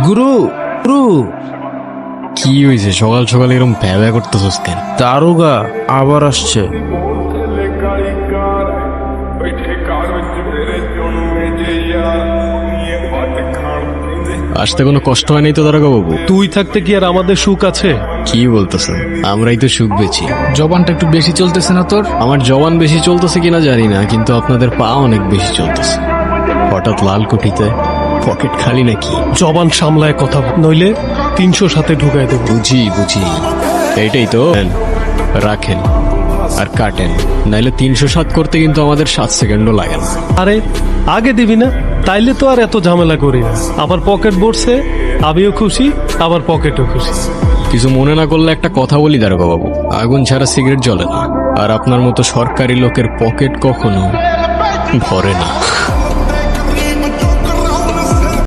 গুরু গুরু কি হয়েছে সকাল সকাল এরকম ভ্যাবা করতেছস কেন? দারোগা আবার আসছে। আসতে কোনো কষ্ট হয় নাই তো দারোগা বাবু? তুই থাকতে কি আর আমাদের সুখ আছে? কি বলতেছেন? আমরাই তো সুখ বেছি। জবানটা একটু বেশি চলতেছে না তোর? আমার জবান বেশি চলতেছে কিনা জানি না, কিন্তু আপনাদের পা অনেক বেশি চলতেছে। হঠাৎ লাল কুঠিতে পকেট খালি নাকি? জবান সামলায় কথা বল, নইলে 300 সাথে ঢুকাই দেবো। বুঝি বুঝি, এইটাই তো। নেন, রাখেন আর কাটেন, নাইলে 307 করতে কিন্তু আমাদের 7 সেকেন্ডও লাগে না। আরে আগে দিবি না, তাইলে তো আর এত ঝামেলা করি না। আবার পকেট ভরছে, আমিও খুশি, আবার পকেটও খুশি। কিছু মনে না করলে একটা কথা বলি দারোগা বাবু, আগুন ছাড়া সিগারেট জ্বলে না, আর আপনার মতো সরকারি লোকের পকেট কখনো ভরে না।